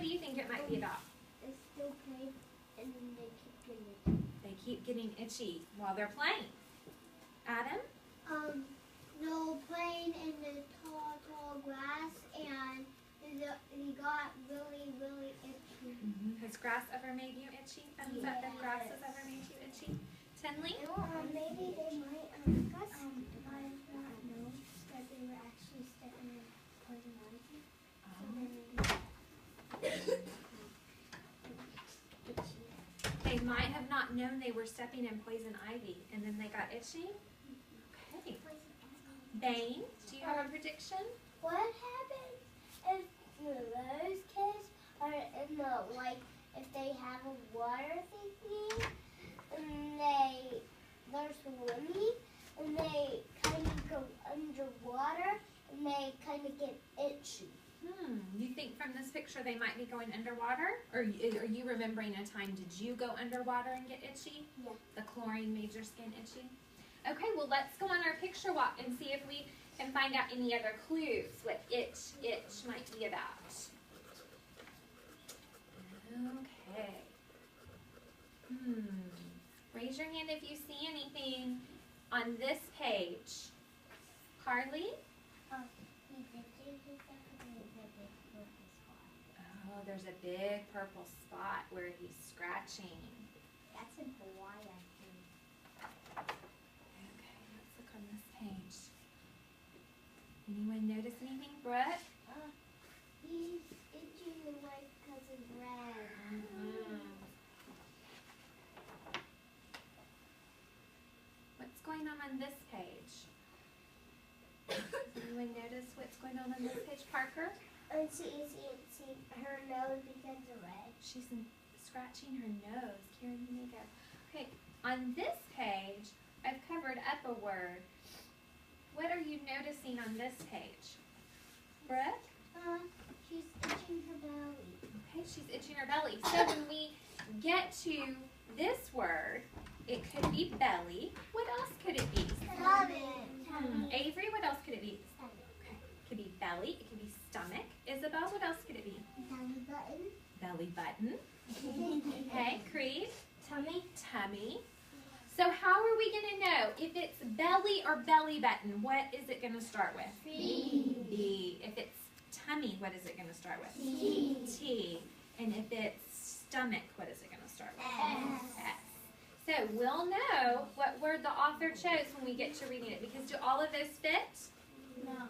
do you think it might be about? It's still playing, and then they keep getting itchy. They keep getting itchy while they're playing. Adam? No, playing in the tall grass, and he got really, really itchy. Has grass ever made you itchy? Thumbs up if grass has ever made you itchy. Tinley? Maybe they might not know that they were actually stepping in poison ivy. They might have not known they were stepping in poison ivy, and then they got itchy? Okay. Bane, do you have a prediction? What happens if those kids are in the, like, if they have a water thingy, and they're swimming, and they kind of go underwater, and they kind of get itchy? You think from this picture they might be going underwater? Or are you remembering a time, did you go underwater and get itchy? Yeah. The chlorine made your skin itchy? Okay, well let's go on our picture walk and see if we can find out any other clues what itch might be about. Okay. Raise your hand if you see anything on this page. Carly? Oh, there's a big purple spot where he's scratching. That's a boy, I think. Okay, let's look on this page. Anyone notice anything, Brett? He's itching the white because of red. What's going on this page? Does anyone notice what's going on this page, Parker? See her nose becomes red. She's scratching her nose. Karen, you make it. Okay, on this page, I've covered up a word. What are you noticing on this page? Brett? She's itching her belly. Okay, she's itching her belly. So when we get to this word, it could be belly. What else could it be? Avery, what else could it be? Okay. It could be belly. It could be stomach. Isabel, what else could it be? Belly button. Belly button. Okay, Creed? Tummy. Tummy. So how are we going to know if it's belly or belly button? What is it going to start with? B. B. If it's tummy, what is it going to start with? T. T. And if it's stomach, what is it going to start with? S. S. So we'll know what word the author chose when we get to reading it, because do all of those fit? No.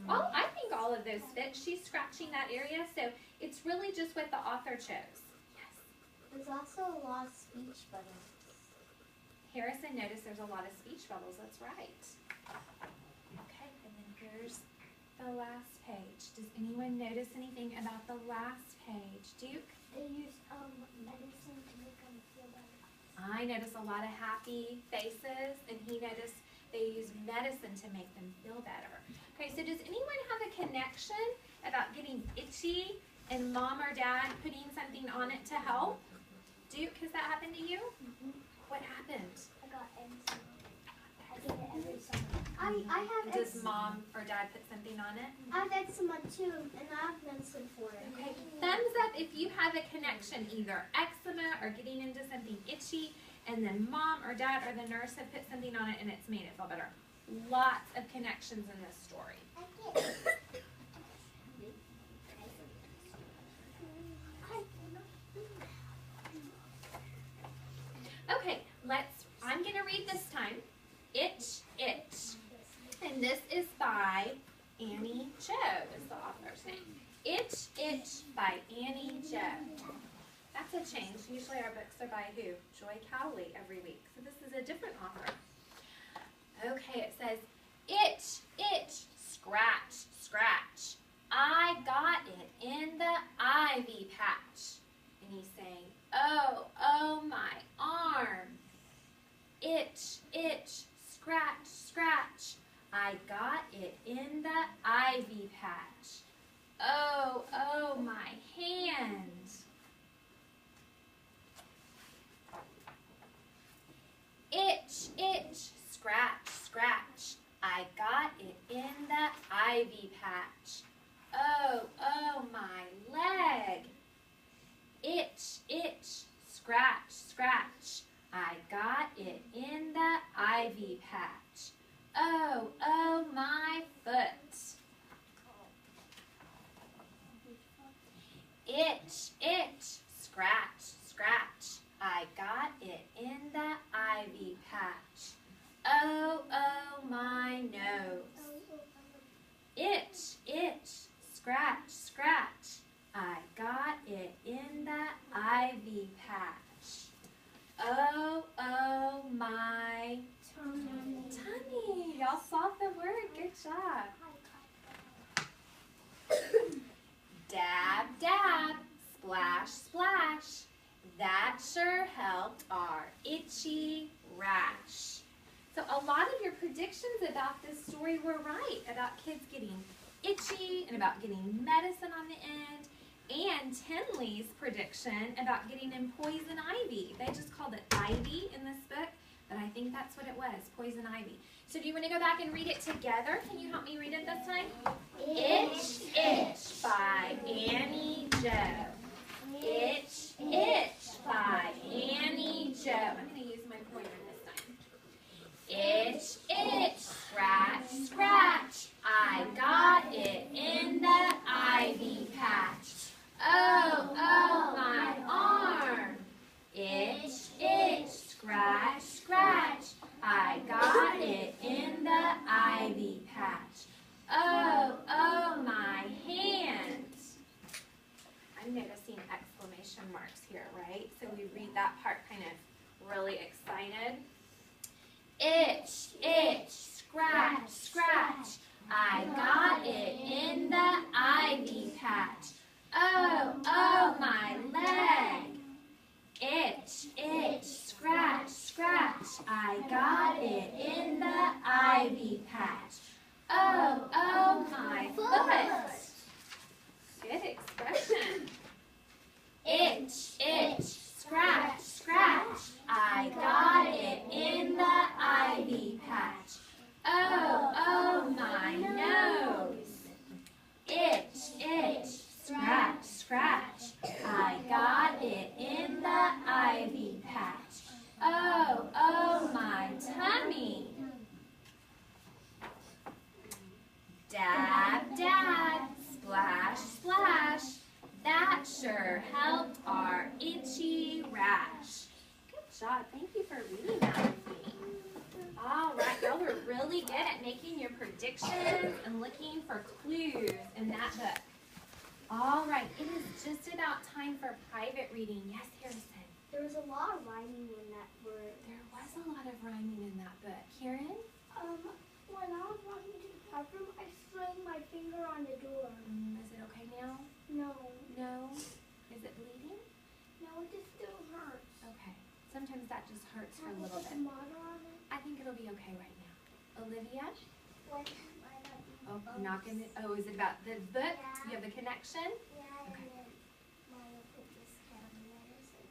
Well, I think all of those fit. She's scratching that area, so it's really just what the author chose. Yes. There's also a lot of speech bubbles. Harrison noticed there's a lot of speech bubbles. That's right. Okay, and then here's the last page. Does anyone notice anything about the last page? Duke? They use medicine to make them feel better. I notice a lot of happy faces, and he noticed they use medicine to make them feel better. Okay, so does anyone have a connection about getting itchy and mom or dad putting something on it to help? Duke, has that happened to you? What happened? I got eczema. I get it every summer. I have Does eczema. mom or dad put something on it? I have eczema too, and I have medicine for it. Okay, thumbs up if you have a connection, either eczema or getting into something itchy, and then mom or dad or the nurse have put something on it and it's made it feel better. Lots of connections in this story. Okay, I'm going to read this time. Itch, itch. And this is by Annie Jo, is the author's name. Itch, Itch by Annie Jo. That's a change. Usually our books are by who? Joy Cowley every week. So this is a different author. Okay, it says, itch, itch, scratch, scratch. I got it in the ivy patch. And he's saying, oh, oh, my arm. Itch, itch, scratch, scratch. I got it in the ivy patch. Oh, oh, my hand. Itch, itch, scratch, scratch. I got it in the ivy patch. Itch, itch, scratch, scratch. I got it in the ivy patch. Oh, oh, my nose. Itch, itch, scratch, scratch. I got it in the ivy patch. Oh, oh, my tummy. Y'all solved the word. Good job. Dab, dab, splash, splash. That sure helped our itchy rash. So a lot of your predictions about this story were right, about kids getting itchy and about getting medicine on the end, and Tinley's prediction about getting in poison ivy. They just called it ivy in this book, but I think that's what it was, poison ivy. So do you want to go back and read it together? Can you help me read it this time? Itch, Itch by Annie Jo. Itch, Itch by Annie Jo. I'm going to use my pointer this time. Itch, itch, scratch, scratch. I got it in the ivy patch. Oh, oh, my arm. Itch, itch, scratch, scratch. I got it in the ivy patch. Oh, oh, my hand. I'm noticing exclamation marks here, right? So we read that part kind of really excited. Itch, itch, scratch, scratch. I got it in the ivy patch. Oh, oh, my leg. Itch, itch, scratch, scratch. I got it in the ivy patch. Oh, oh, my foot. Good expression. Itch, itch, scratch, scratch. I got it in the ivy patch. Oh, oh, my nose. Itch, itch, scratch, scratch. I got it in the ivy patch. Oh, oh, my tummy. Dab, dab, splash, splash. That sure helped our itchy rash. Good job. Thank you for reading that with me. All right, y'all are really good at making your predictions and looking for clues in that book. All right, it is just about time for private reading. Yes, Harrison? There was a lot of rhyming in that word. There was a lot of rhyming in that book. Karen? When I was walking to the bathroom, I slammed my finger on the door. Is it okay now? No. No? Is it bleeding? No, it just still hurts. Okay. Sometimes that just hurts for a little bit. On it? I think it'll be okay right now. Olivia? When Oh, you're not gonna. Oh, is it about the book? Yeah. You have the connection? Yeah, Okay. and then Mama put this kind of medicine.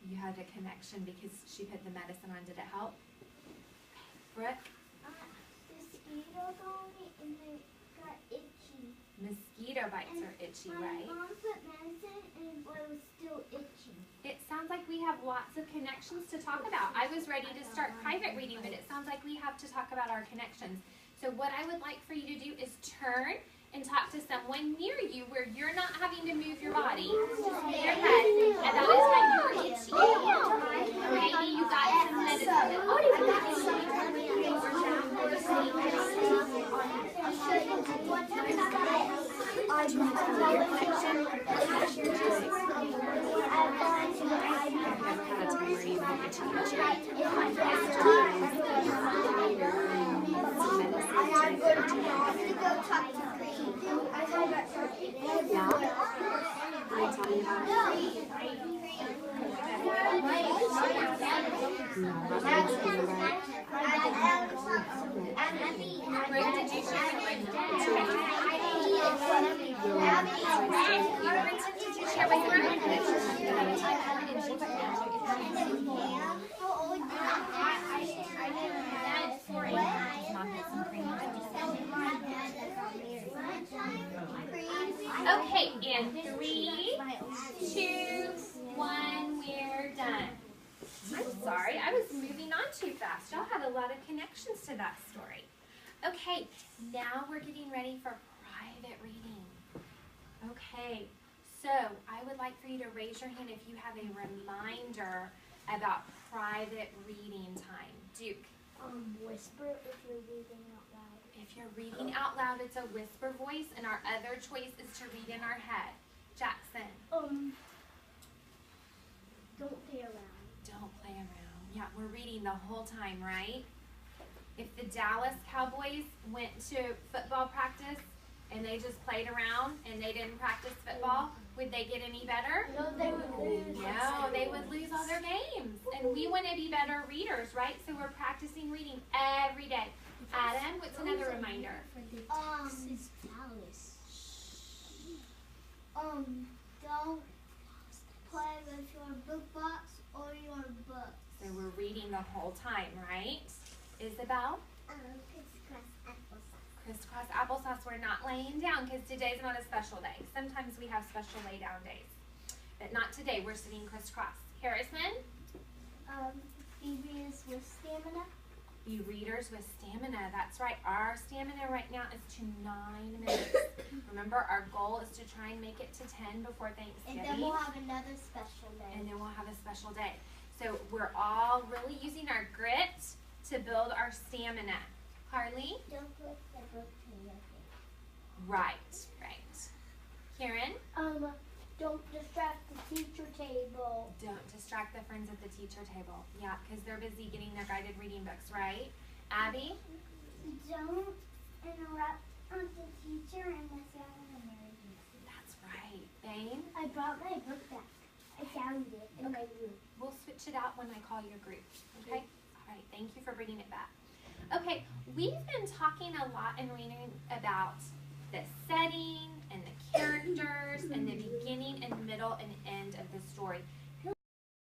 You had a connection because she put the medicine on. Did it help? Brooke? The mosquitoes on me and they got itchy. Mosquito bites are itchy, right? My mom put medicine and it was still itchy. It sounds like we have lots of connections to talk about. I was ready to start private reading, but it sounds like we have to talk about our connections. So what I would like for you to do is turn and talk to someone near you where you're not having to move your body. Just move your head, and that is how you are itchy. Maybe you got some medicine. Okay, and 3, 2, 1, we're done. I'm sorry, I was moving on too fast. Y'all had a lot of connections to that story. Okay, now we're getting ready for private reading. Okay, So I would like for you to raise your hand if you have a reminder about private reading time. Duke. Whisper if you're reading out loud. If you're reading out loud, it's a whisper voice, and our other choice is to read in our head. Jackson. Don't play around. Don't play around. Yeah, we're reading the whole time, right? If the Dallas Cowboys went to football practice and they just played around and they didn't practice football, would they get any better? No, they would lose. No, they would lose all their games. And we want to be better readers, right? So we're practicing reading every day. Adam, what's another reminder? It's Dallas. Don't play with your book box or your book. So we're reading the whole time, right? Isabel? Crisscross applesauce. Crisscross applesauce. We're not laying down because today's not a special day. Sometimes we have special lay down days. But not today. We're sitting crisscross. Harrison? E-readers with stamina. E-readers with stamina. That's right. Our stamina right now is to 9 minutes. Remember, our goal is to try and make it to 10 before Thanksgiving. And then we'll have another special day. And then we'll have a special day. So we're all really using our grit to build our stamina. Harley? Don't put the book in your hand. Right, right. Karen? Don't distract the teacher table. Don't distract the friends at the teacher table. Yeah, because they're busy getting their guided reading books, right? Abby? Don't interrupt the teacher unless you have an emergency. That's right. Bane? I brought my book back. I found it in my room. We'll switch it out when I call your group, okay? All right, thank you for bringing it back. Okay, we've been talking a lot and reading about the setting and the characters and the beginning and middle and end of the story.